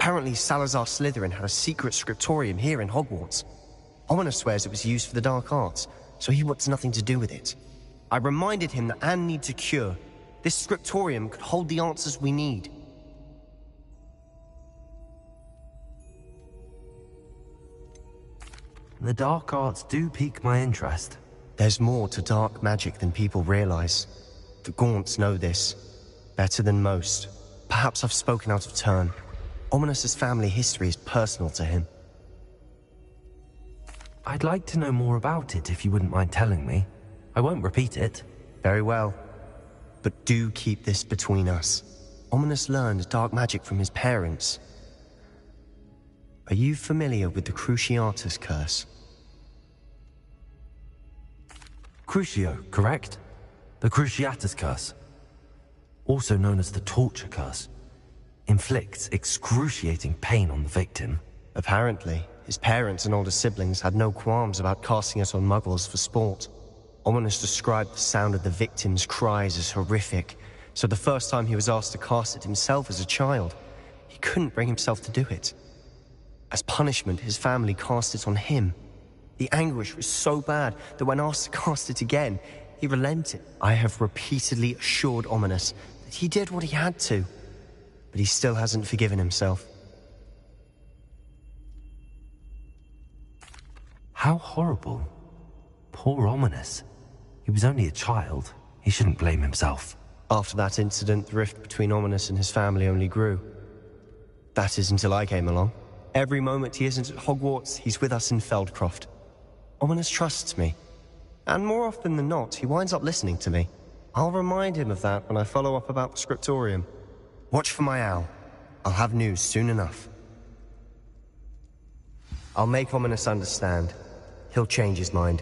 Apparently Salazar Slytherin had a secret scriptorium here in Hogwarts. Ominous swears it was used for the dark arts, so he wants nothing to do with it. I reminded him that Anne needs a cure. This scriptorium could hold the answers we need. The dark arts do pique my interest. There's more to dark magic than people realize. The Gaunts know this better than most. Perhaps I've spoken out of turn. Ominous's family history is personal to him. I'd like to know more about it if you wouldn't mind telling me. I won't repeat it. Very well. But do keep this between us. Ominous learned dark magic from his parents. Are you familiar with the Cruciatus Curse? Crucio, correct? The Cruciatus Curse. Also known as the Torture Curse. Inflicts excruciating pain on the victim. Apparently, his parents and older siblings had no qualms about casting it on muggles for sport. Ominous described the sound of the victim's cries as horrific, so the first time he was asked to cast it himself as a child, he couldn't bring himself to do it. As punishment, his family cast it on him. The anguish was so bad that when asked to cast it again, he relented. I have repeatedly assured Ominous that he did what he had to, but he still hasn't forgiven himself. How horrible. Poor Ominous. He was only a child. He shouldn't blame himself. After that incident, the rift between Ominous and his family only grew. That is until I came along. Every moment he isn't at Hogwarts, he's with us in Feldcroft. Ominous trusts me. And more often than not, he winds up listening to me. I'll remind him of that when I follow up about the scriptorium. Watch for my owl. I'll have news soon enough. I'll make Ominous understand. He'll change his mind.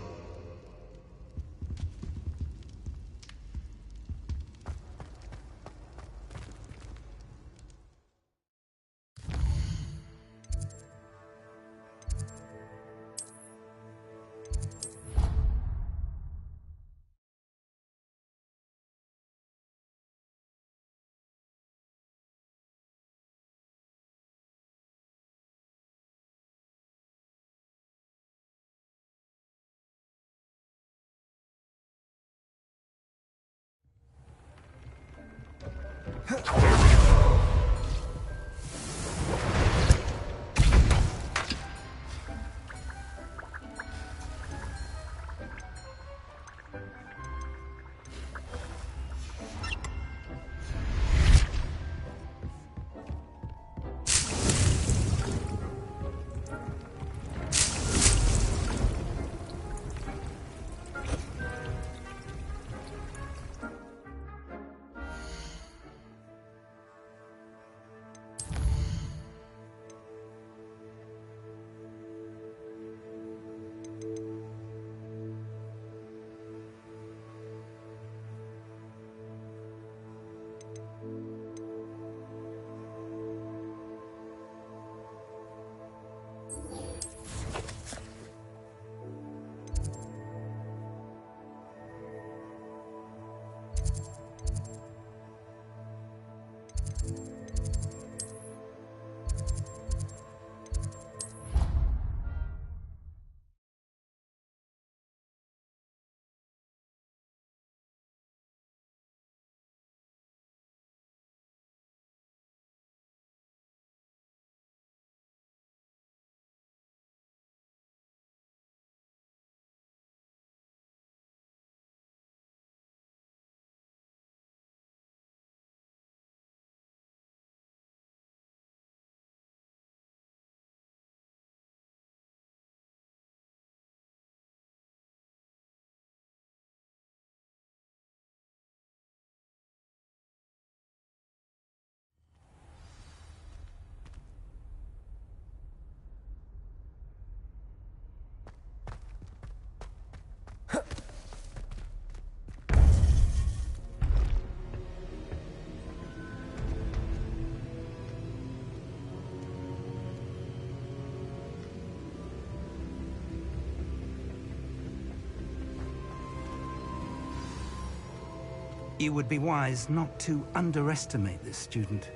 You would be wise not to underestimate this student.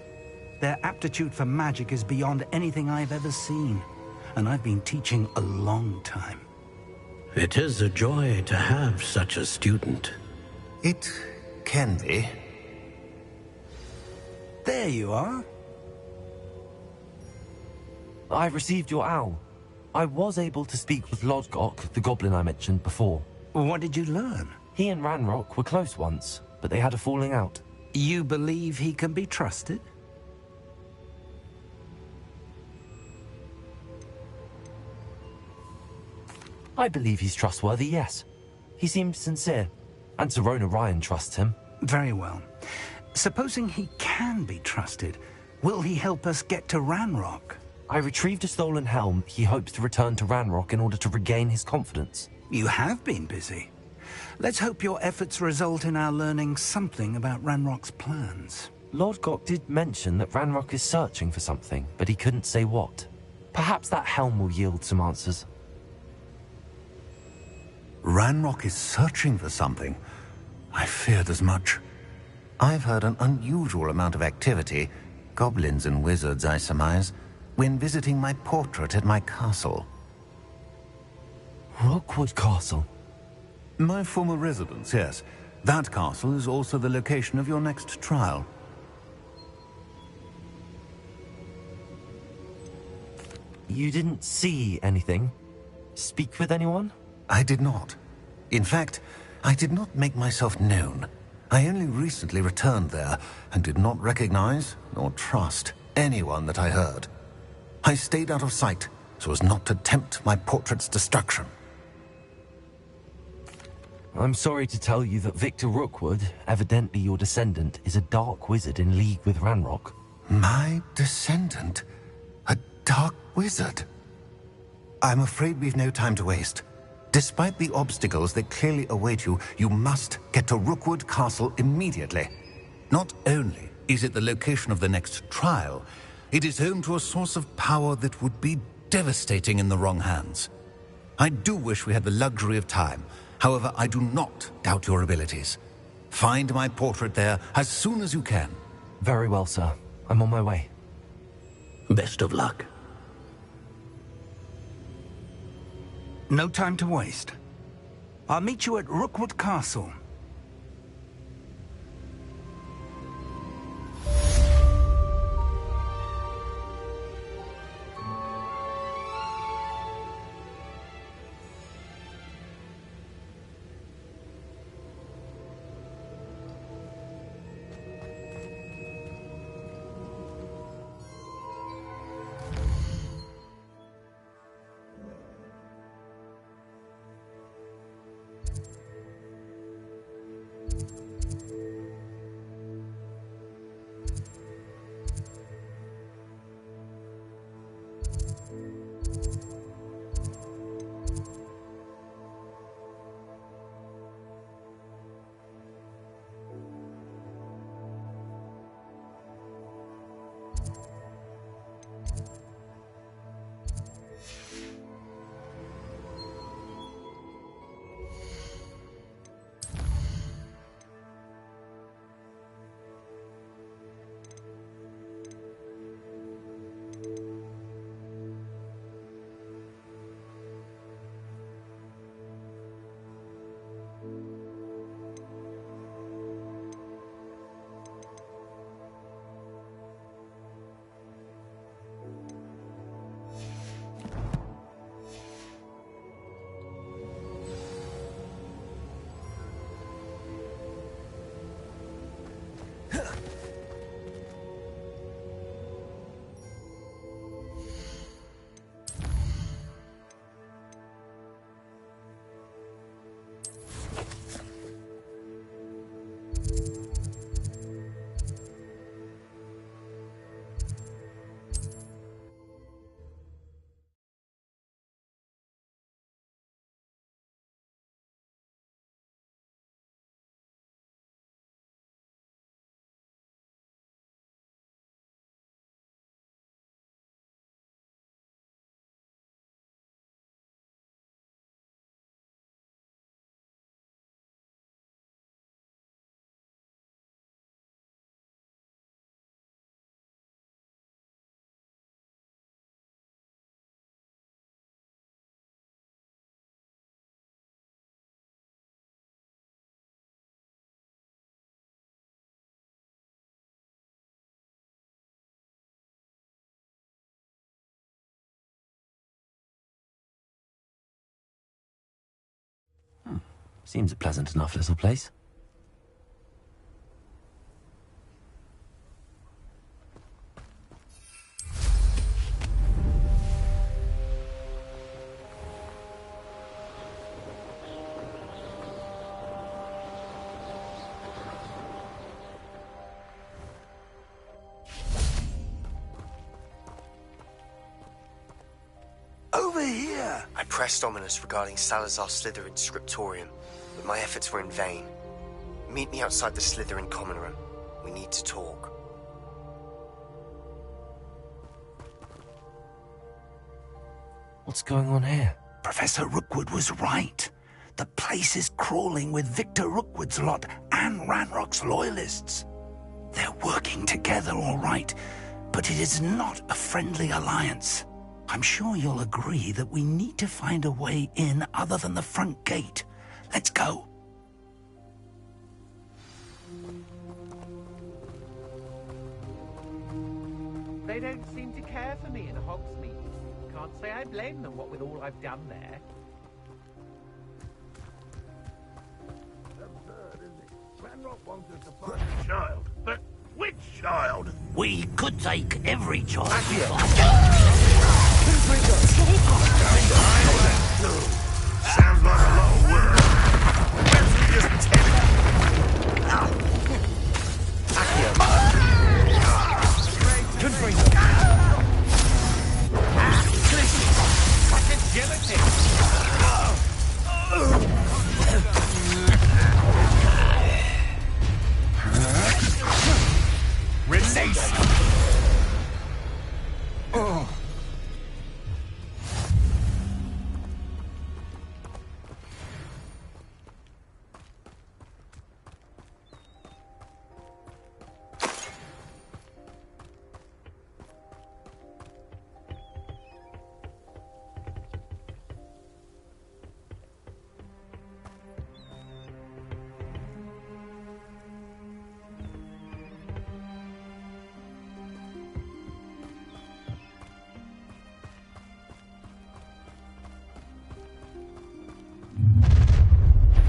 Their aptitude for magic is beyond anything I've ever seen. And I've been teaching a long time. It is a joy to have such a student. It can be. There you are. I received your owl. I was able to speak with Lodgok, the goblin I mentioned before. What did you learn? He and Ranrock were close once, but they had a falling out. You believe he can be trusted? I believe he's trustworthy, yes. He seems sincere, and Serona Ryan trusts him. Very well. Supposing he can be trusted, will he help us get to Ranrock? I retrieved a stolen helm. He hopes to return to Ranrock in order to regain his confidence. You have been busy. Let's hope your efforts result in our learning something about Ranrock's plans. Lodgok did mention that Ranrock is searching for something, but he couldn't say what. Perhaps that helm will yield some answers. Ranrock is searching for something. I feared as much. I've heard an unusual amount of activity, goblins and wizards, I surmise, when visiting my portrait at my castle. Rookwood Castle? My former residence, yes. That castle is also the location of your next trial. You didn't see anything? Speak with anyone? I did not. In fact, I did not make myself known. I only recently returned there and did not recognize nor trust anyone that I heard. I stayed out of sight so as not to tempt my portrait's destruction. I'm sorry to tell you that Victor Rookwood, evidently your descendant, is a dark wizard in league with Ranrock. My descendant? A dark wizard? I'm afraid we've no time to waste. Despite the obstacles that clearly await you, you must get to Rookwood Castle immediately. Not only is it the location of the next trial, it is home to a source of power that would be devastating in the wrong hands. I do wish we had the luxury of time. However, I do not doubt your abilities. Find my portrait there as soon as you can. Very well, sir. I'm on my way. Best of luck. No time to waste. I'll meet you at Rookwood Castle. Seems a pleasant enough little place. Over here! I pressed ominous regarding Salazar Slytherin's scriptorium, but my efforts were in vain. Meet me outside the Slytherin common room. We need to talk. What's going on here? Professor Rookwood was right. The place is crawling with Victor Rookwood's lot and Ranrock's loyalists. They're working together, all right, but it is not a friendly alliance. I'm sure you'll agree that we need to find a way in other than the front gate. Let's go. They don't seem to care for me in Hogsmeade. Can't say I blame them, what with all I've done there. Absurd, isn't it? Ranrock wants us to find a child, but which child? We could take every child. Sounds like a lot of work. Where's we just take it?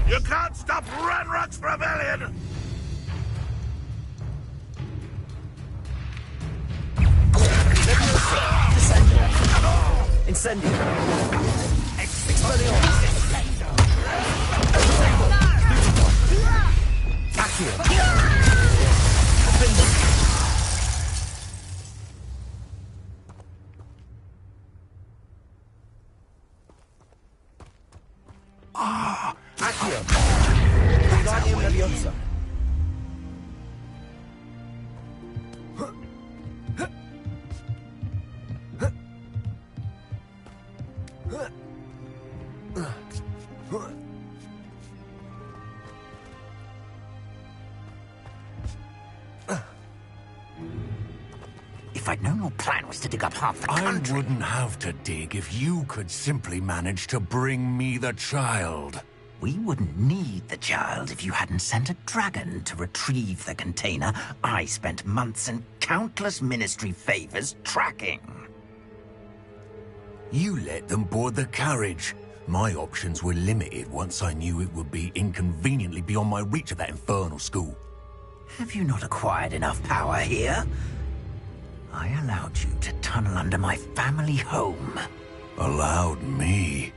You can't stop Ranrock's rebellion! Incendio! If I'd known your plan was to dig up half the I country... wouldn't have to dig if you could simply manage to bring me the child. We wouldn't need the child if you hadn't sent a dragon to retrieve the container I spent months and countless ministry favors tracking. You let them board the carriage. My options were limited once I knew it would be inconveniently beyond my reach at that infernal school. Have you not acquired enough power here? I allowed you to tunnel under my family home. Allowed me?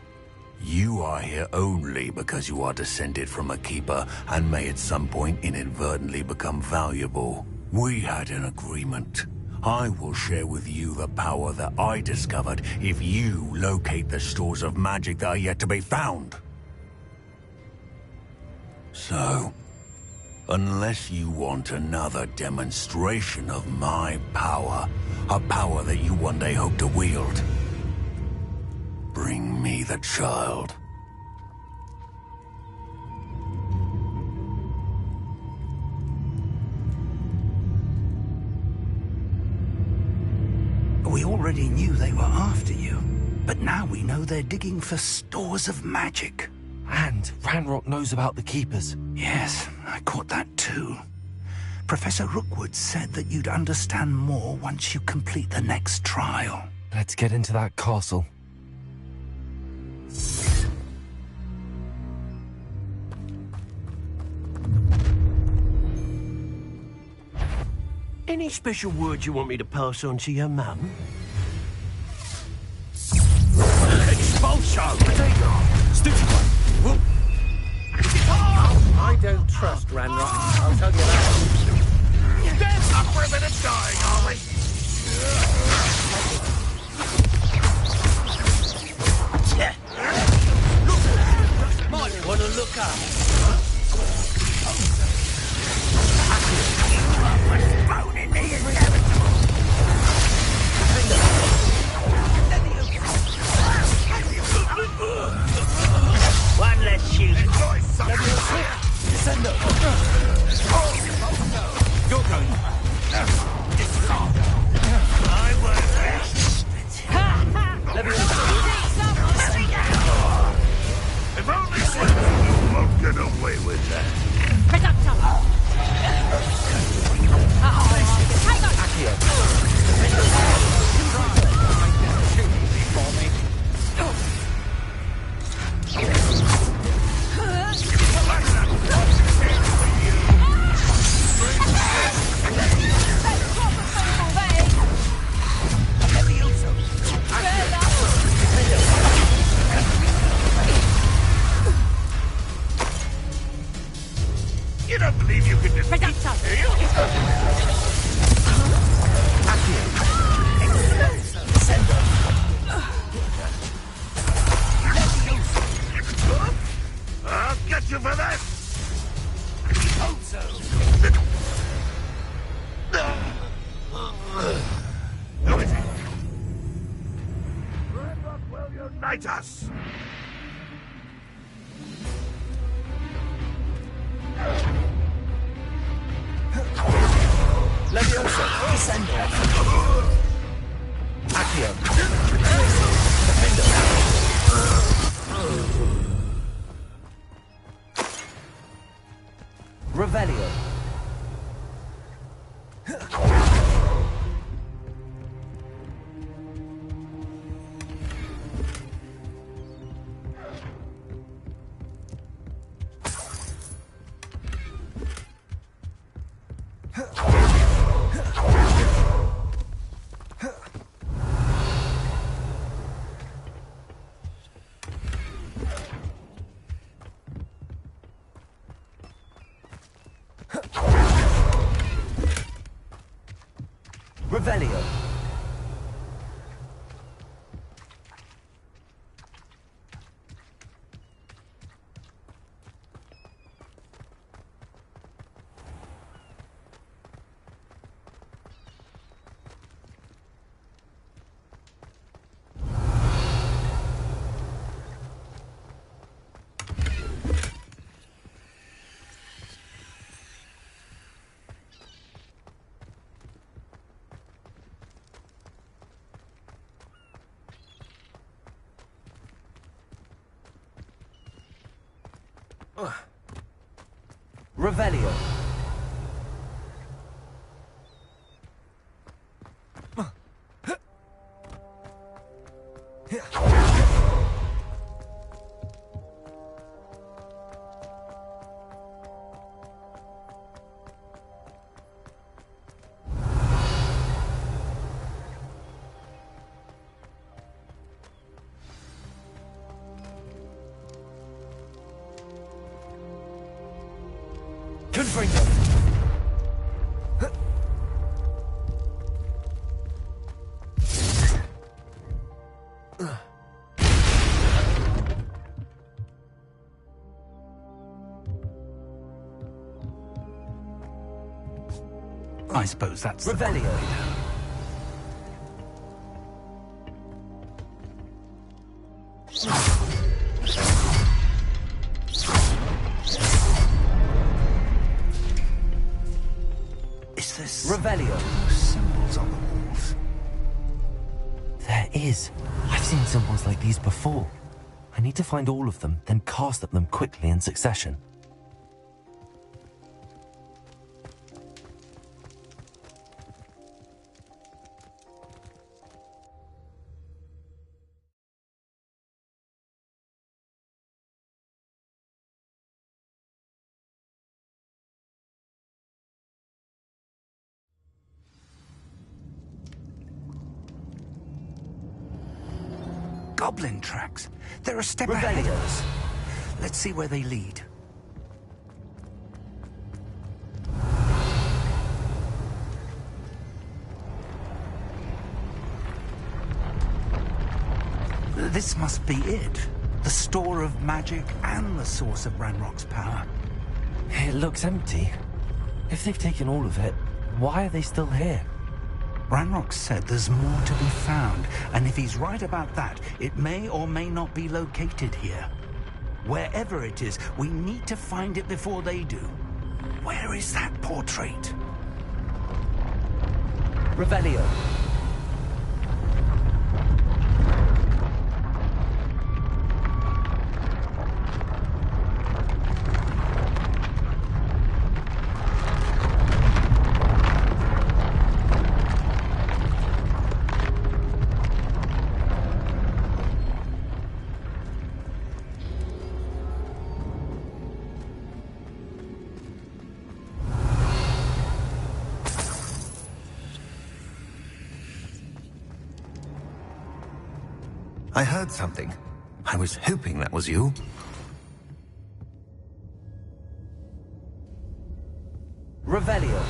You are here only because you are descended from a keeper and may at some point inadvertently become valuable. We had an agreement. I will share with you the power that I discovered if you locate the stores of magic that are yet to be found. So, unless you want another demonstration of my power, a power that you one day hope to wield, bring me the child. We already knew they were after you, but now we know they're digging for stores of magic. And Ranrock knows about the Keepers. Yes, I caught that too. Professor Rookwood said that you'd understand more once you complete the next trial. Let's get into that castle. Any special words you want me to pass on to your mum? Expulso! I don't trust Ranrock, I'll tell you that. There's up for a bit of dying, are we? Might want to look up. Postponing the inevitable. One less shoot. Enjoy something. You're going. I won't rest. If only Switzerland won't get away with that. You don't believe you can defeat me, do you? I'll get you for that! Hope so. Who is it? Ranrock will unite us! Leviosa, descendo. Accio. Defendo. Revelio. Revelio. Revelio. Confringo. I suppose that's the Revelio. Is this Revelio. symbols on the walls? There is. I've seen symbols like these before. I need to find all of them, then cast at them quickly in succession. goblin tracks. They're a step ahead of us. Let's see where they lead. This must be it. The store of magic and the source of Ranrock's power. It looks empty. If they've taken all of it, why are they still here? Ranrock said there's more to be found, and if he's right about that, it may or may not be located here. Wherever it is, we need to find it before they do. Where is that portrait? Revelio. I heard something. I was hoping that was you. Revelio.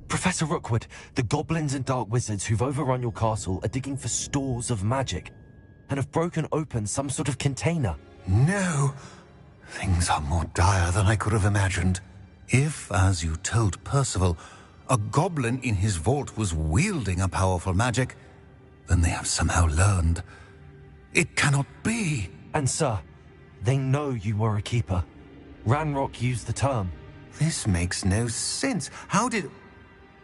Professor Rookwood, the goblins and dark wizards who've overrun your castle are digging for stores of magic and have broken open some sort of container. No. Things are more dire than I could have imagined. If, as you told Percival, a goblin in his vault was wielding a powerful magic, then they have somehow learned. It cannot be. And sir, they know you were a keeper. Ranrock used the term. This makes no sense. How did...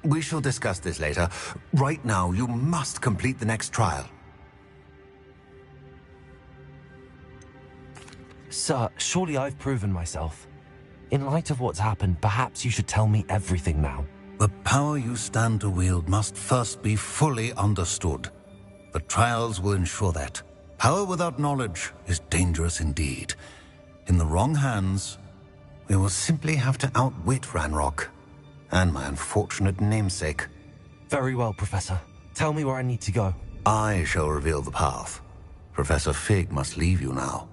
We shall discuss this later. Right now, you must complete the next trial. Sir, surely I've proven myself. In light of what's happened, perhaps you should tell me everything now. The power you stand to wield must first be fully understood. The trials will ensure that. Power without knowledge is dangerous indeed. In the wrong hands, we will simply have to outwit Ranrock and my unfortunate namesake. Very well, Professor. Tell me where I need to go. I shall reveal the path. Professor Fig must leave you now.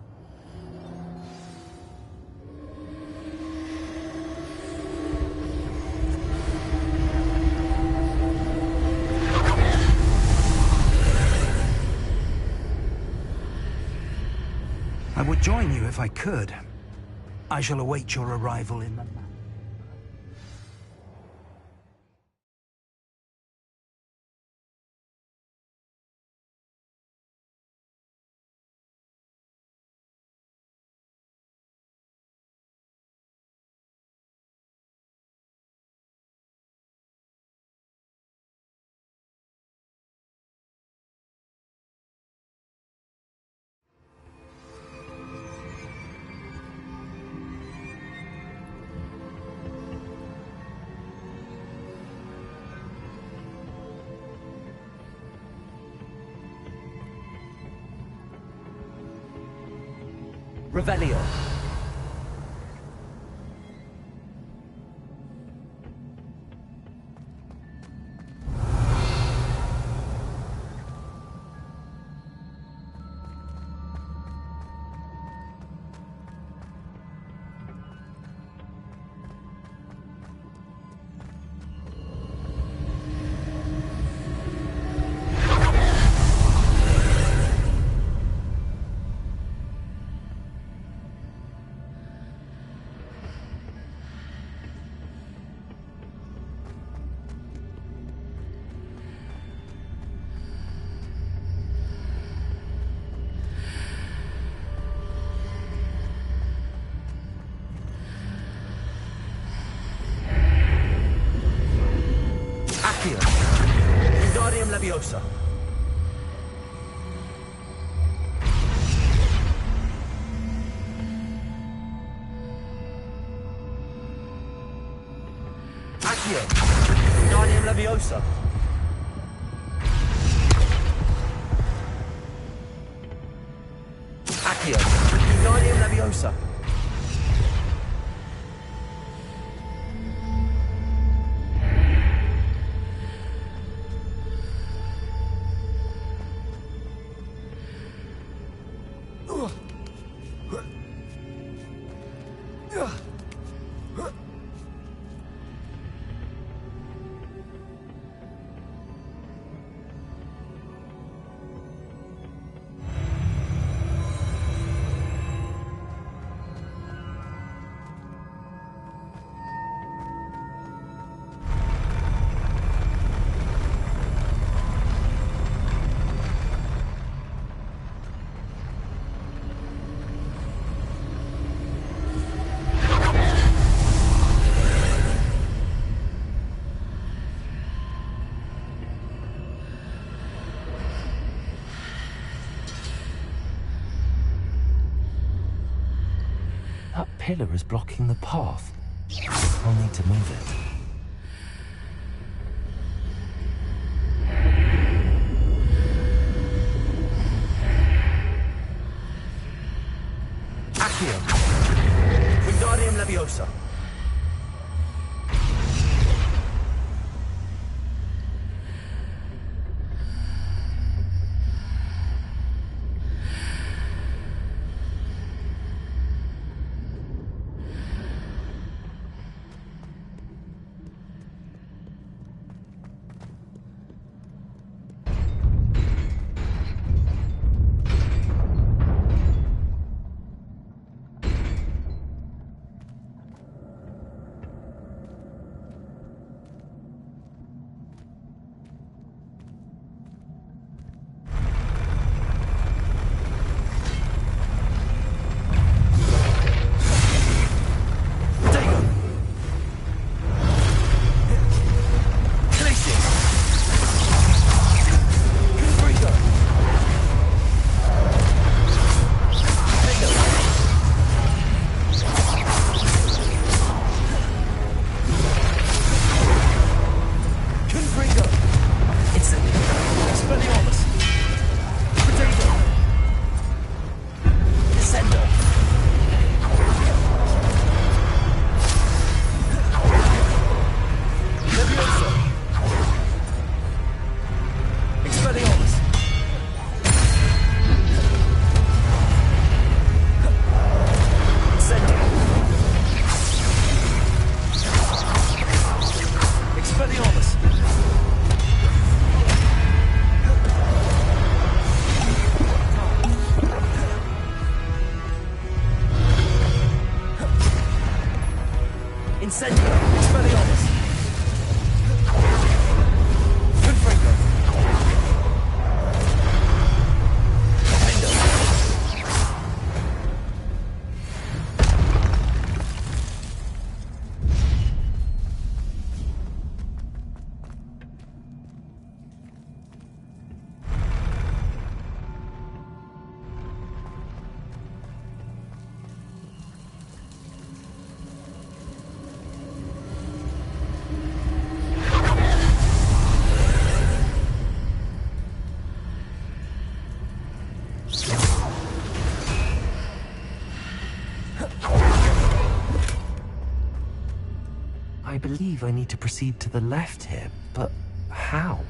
I would join you if I could. I shall await your arrival in the... Revelio. Wingardium Leviosa. Accio. Wingardium Leviosa. Accio. Wingardium Leviosa. pillar is blocking the path. I'll need to move it. Accio. Wingardium Leviosa. I believe I need to proceed to the left here, but how?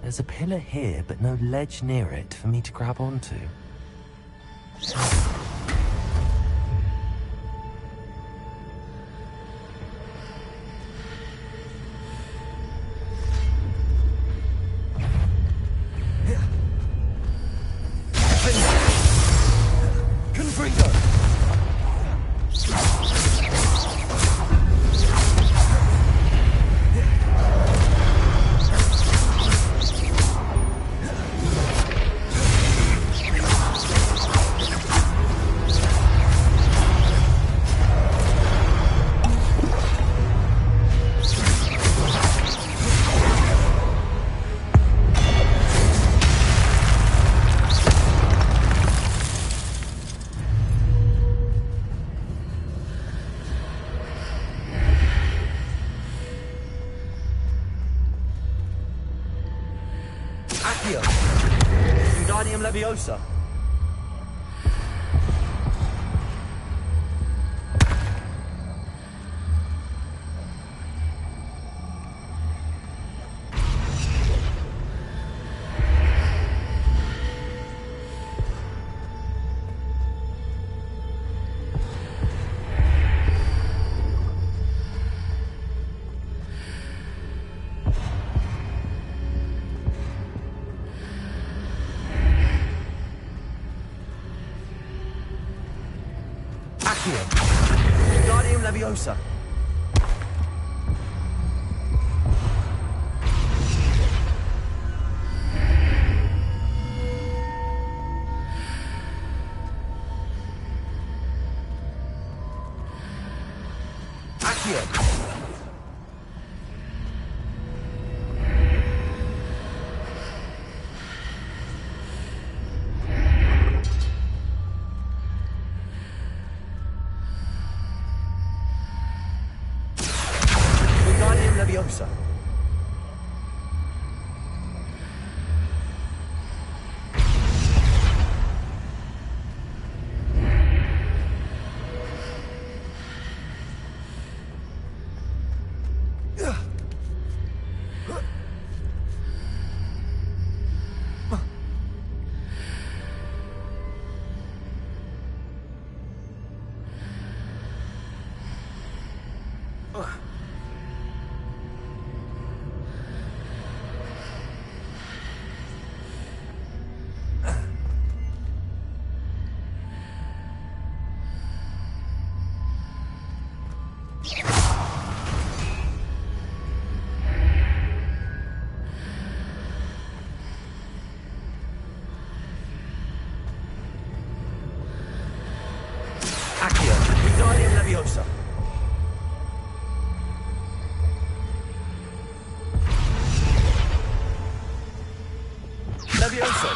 There's a pillar here, but no ledge near it for me to grab onto. Accio. Wingardium Leviosa. Accio. Wingardium Leviosa. Accio. Wingardium Leviosa. Accio. Wingardium Leviosa. Leviosa.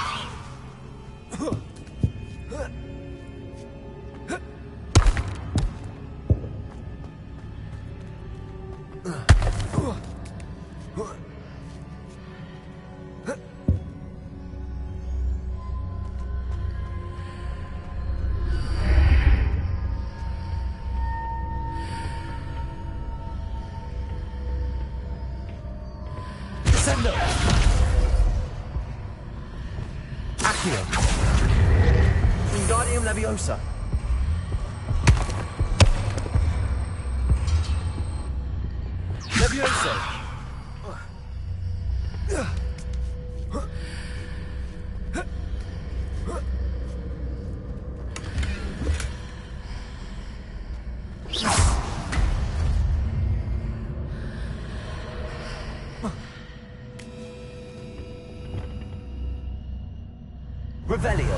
Sendo. Accio. Wingardium Leviosa. Leviosa. Revelio.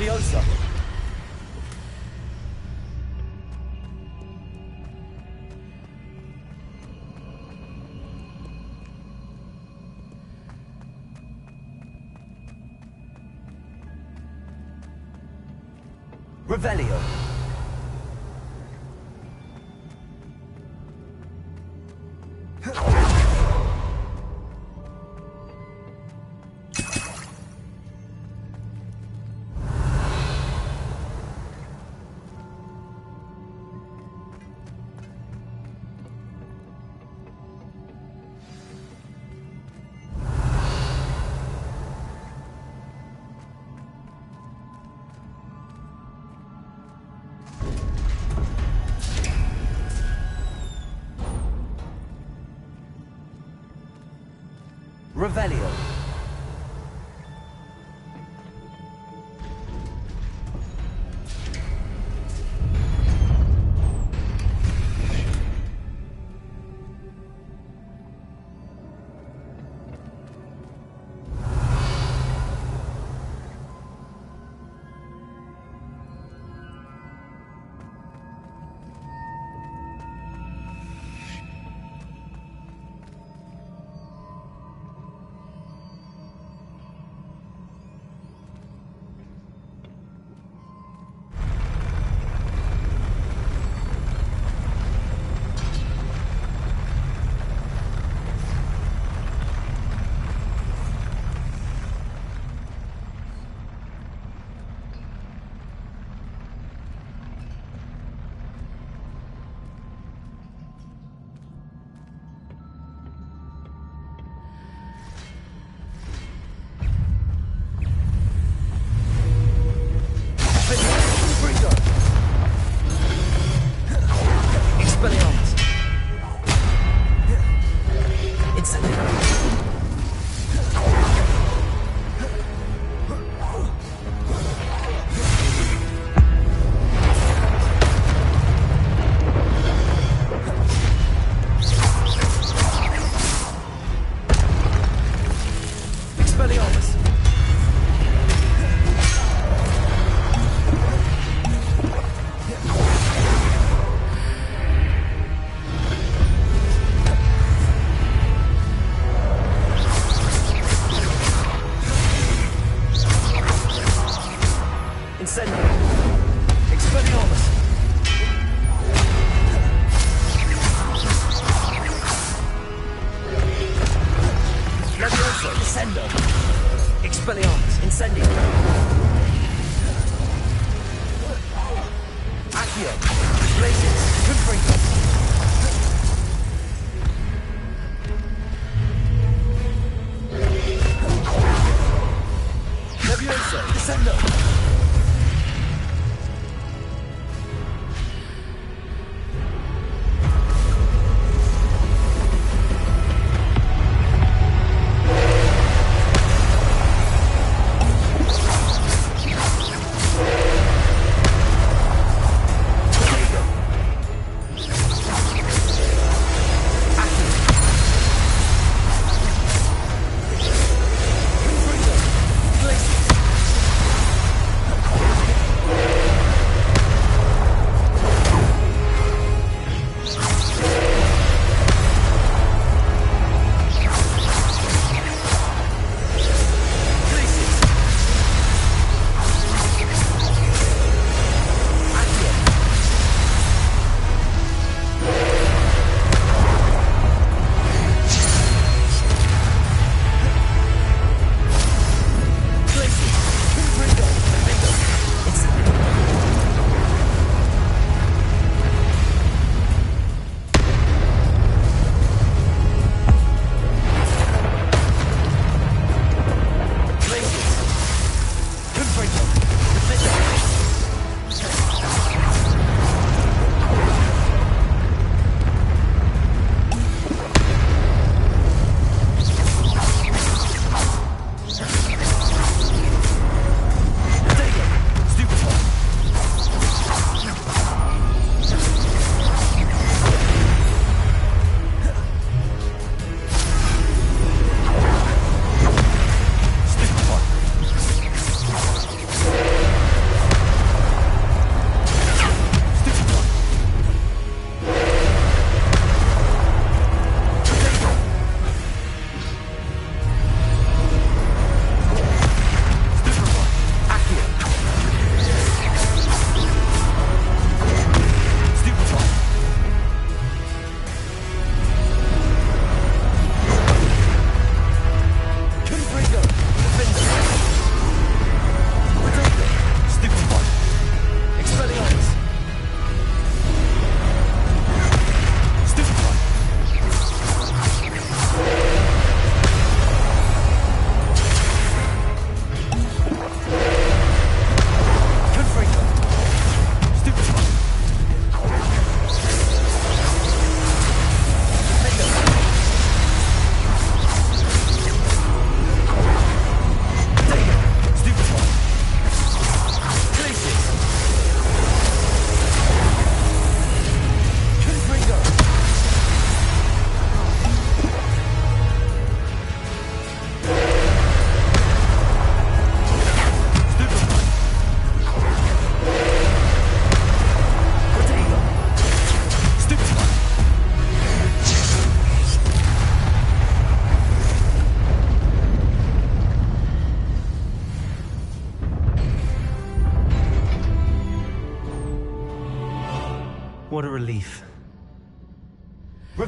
Leviosa. Revelio. Revelio. Expelliarmus, Incendio. Accio, Blazes, Confringo. Leviosa, Descendo.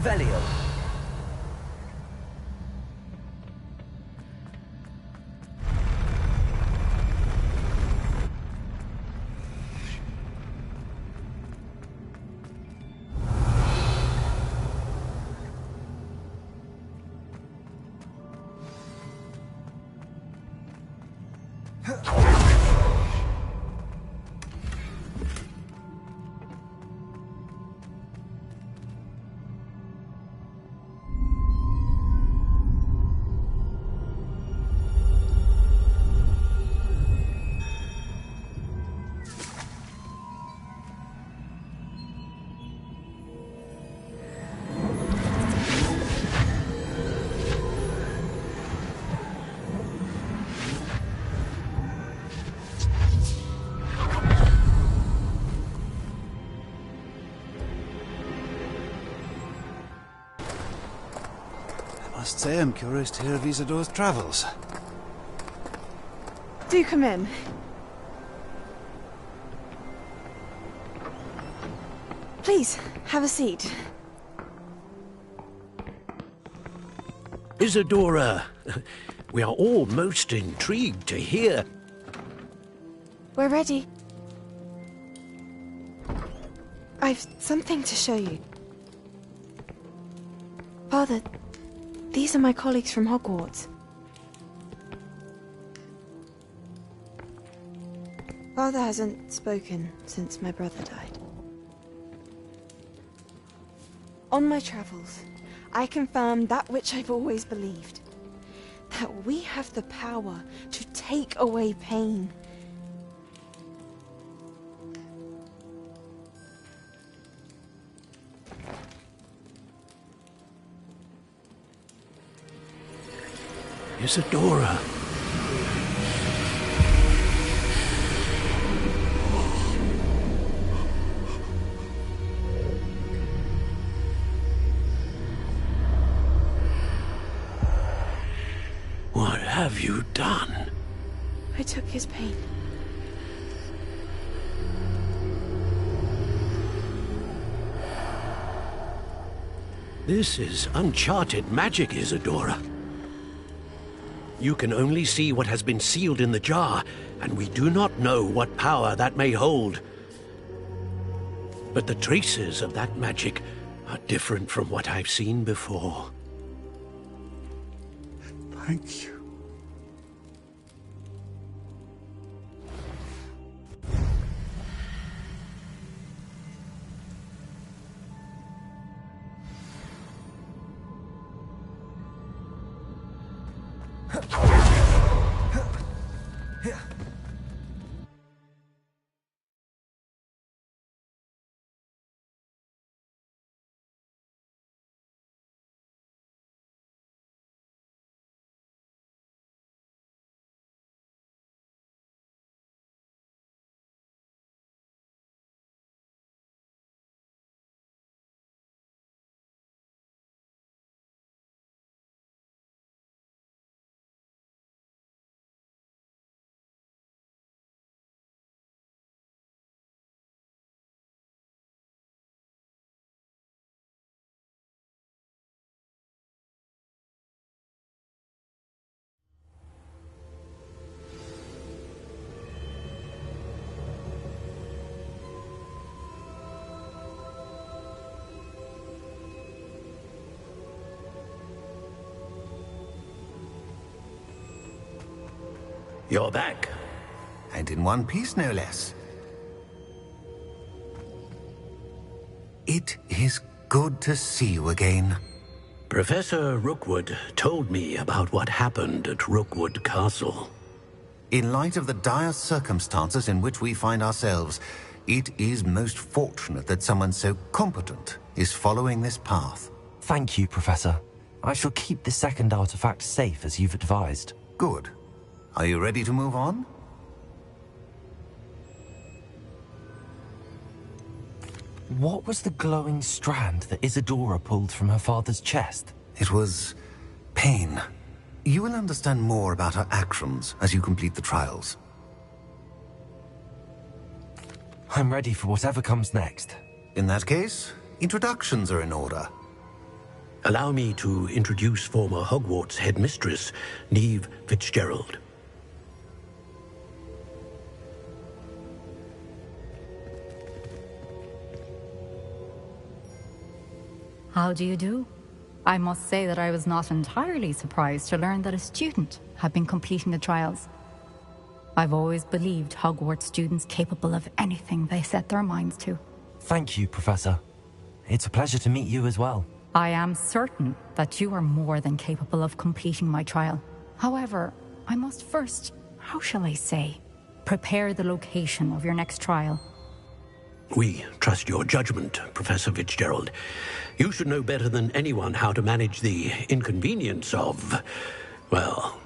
Revelio. I must say I'm curious to hear of Isidore's travels. Do come in. Please, have a seat. Isadora, we are all most intrigued to hear. We're ready. I've something to show you. Father, these are my colleagues from Hogwarts. Father hasn't spoken since my brother died. On my travels, I confirmed that which I've always believed. That we have the power to take away pain. Isadora. What have you done? I took his pain. This is uncharted magic, Isadora. You can only see what has been sealed in the jar, and we do not know what power that may hold. But the traces of that magic are different from what I've seen before. Thank you. You're back. And in one piece, no less. It is good to see you again. Professor Rookwood told me about what happened at Rookwood Castle. In light of the dire circumstances in which we find ourselves, it is most fortunate that someone so competent is following this path. Thank you, Professor. I shall keep the second artifact safe as you've advised. Good. Are you ready to move on? What was the glowing strand that Isadora pulled from her father's chest? It was pain. You will understand more about her actions as you complete the trials. I'm ready for whatever comes next. In that case, introductions are in order. Allow me to introduce former Hogwarts headmistress, Neve Fitzgerald. How do you do? I must say that I was not entirely surprised to learn that a student had been completing the trials. I've always believed Hogwarts students capable of anything they set their minds to. Thank you, Professor. It's a pleasure to meet you as well. I am certain that you are more than capable of completing my trial. However, I must first, how shall I say, prepare the location of your next trial. We trust your judgment, Professor Fitzgerald. You should know better than anyone how to manage the inconvenience of, well...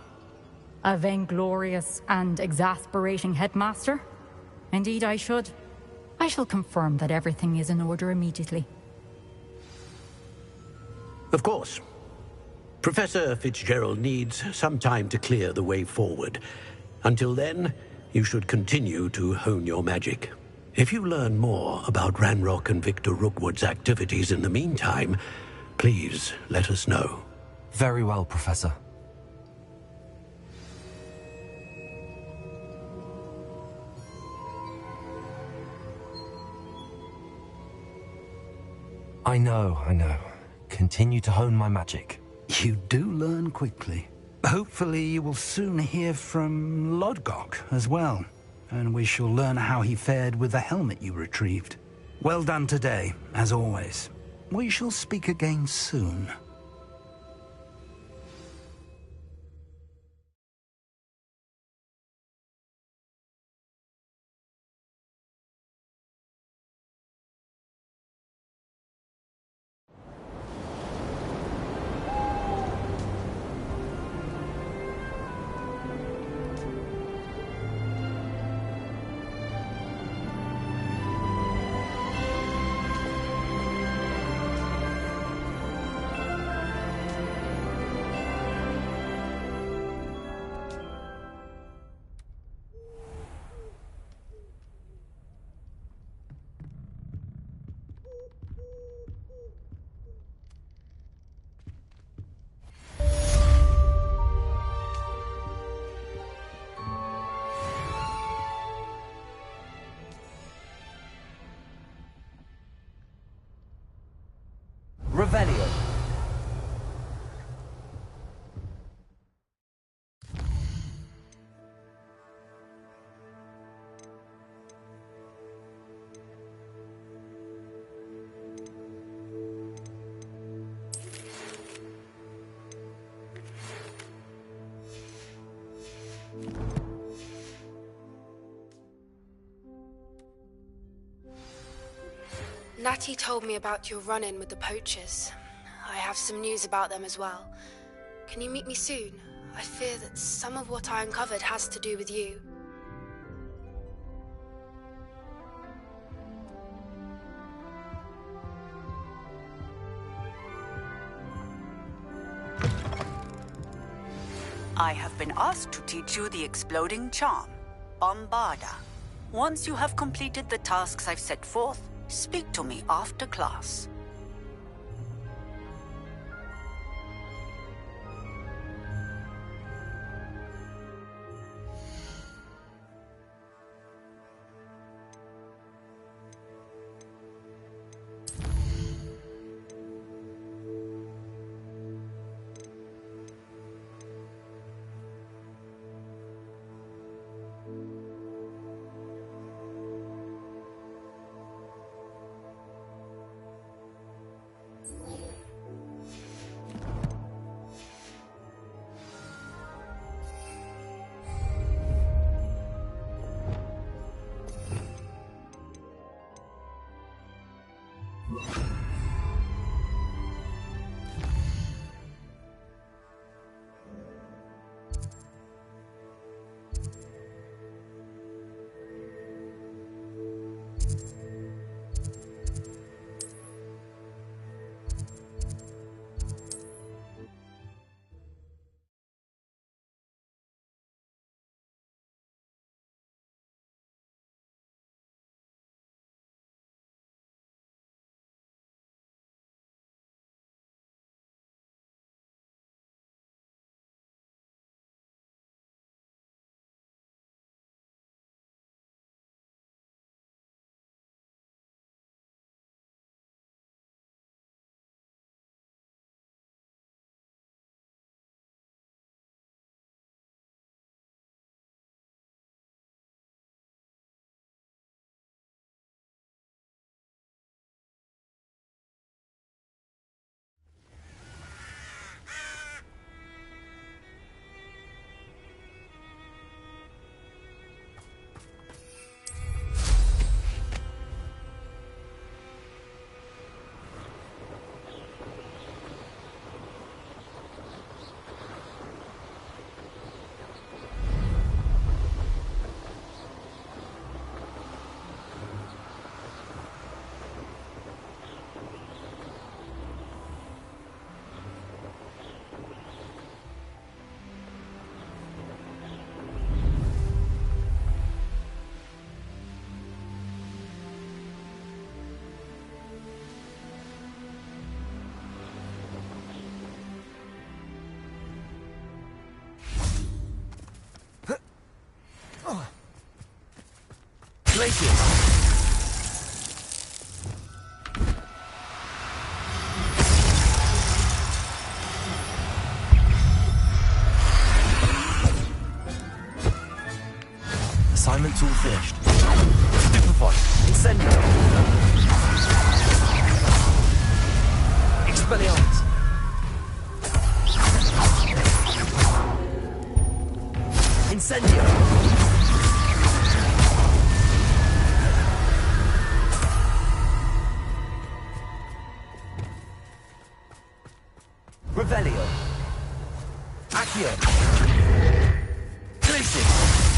A vainglorious and exasperating headmaster? Indeed I should. I shall confirm that everything is in order immediately. Of course. Professor Fitzgerald needs some time to clear the way forward. Until then, you should continue to hone your magic. If you learn more about Ranrock and Victor Rookwood's activities in the meantime, please let us know. Very well, Professor. I know. Continue to hone my magic. You do learn quickly. Hopefully you will soon hear from Lodgok as well, and we shall learn how he fared with the helmet you retrieved. Well done today, as always. We shall speak again soon. Revelio. Natty told me about your run-in with the poachers. I have some news about them as well. Can you meet me soon? I fear that some of what I uncovered has to do with you. I have been asked to teach you the exploding charm, Bombarda. Once you have completed the tasks I've set forth, speak to me after class. Assignment's all finished. Stupefy. Incendio. Expelliarmus. Incendio. Revelio. Accio. Glacius.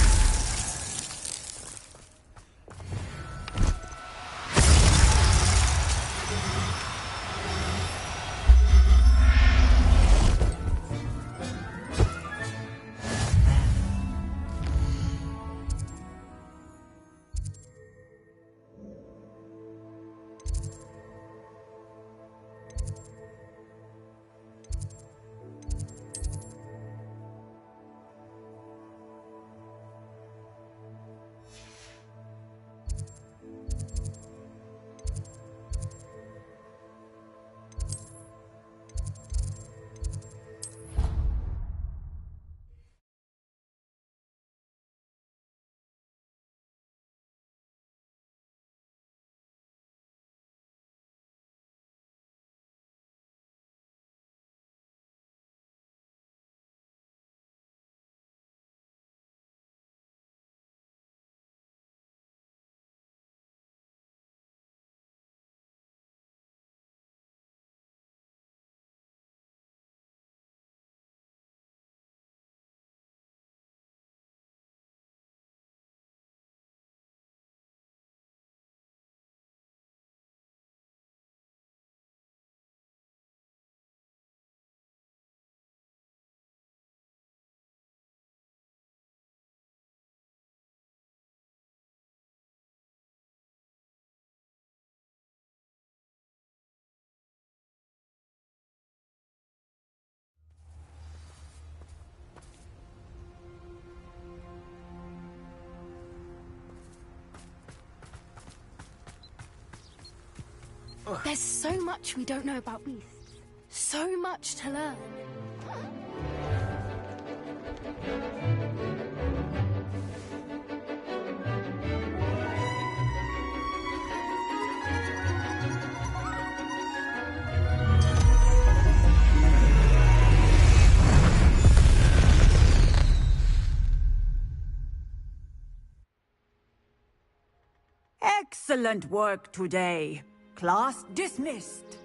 There's so much we don't know about beasts. So much to learn. Excellent work today. Class dismissed.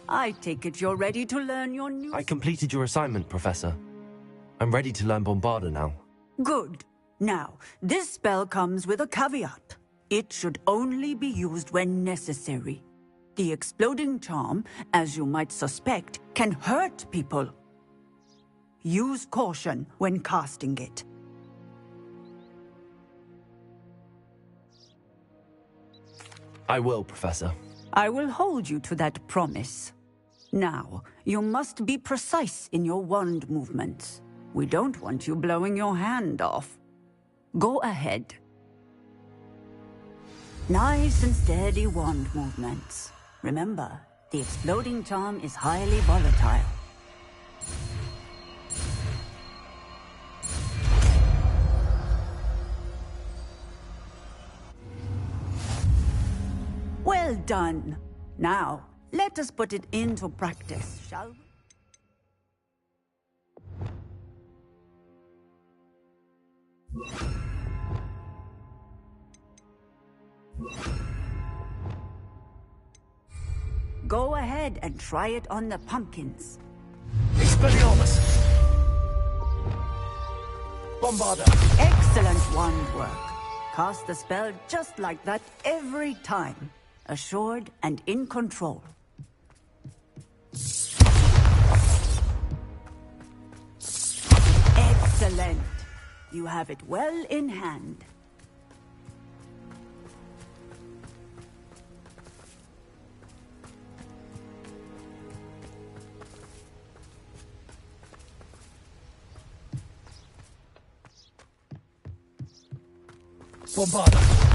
I take it you're ready to learn your new... I completed your assignment, Professor. I'm ready to learn Bombarda now. Good. Now, this spell comes with a caveat. It should only be used when necessary. The exploding charm, as you might suspect, can hurt people. Use caution when casting it. I will, Professor. I will hold you to that promise. Now, you must be precise in your wand movements. We don't want you blowing your hand off. Go ahead. Nice and steady wand movements. Remember, the exploding charm is highly volatile. Well done. Now, let us put it into practice, shall we? Go ahead and try it on the pumpkins. Expelliarmus! Bombarda! Excellent wand work. Cast the spell just like that every time. Assured and in control. Excellent. You have it well in hand. Bombarda!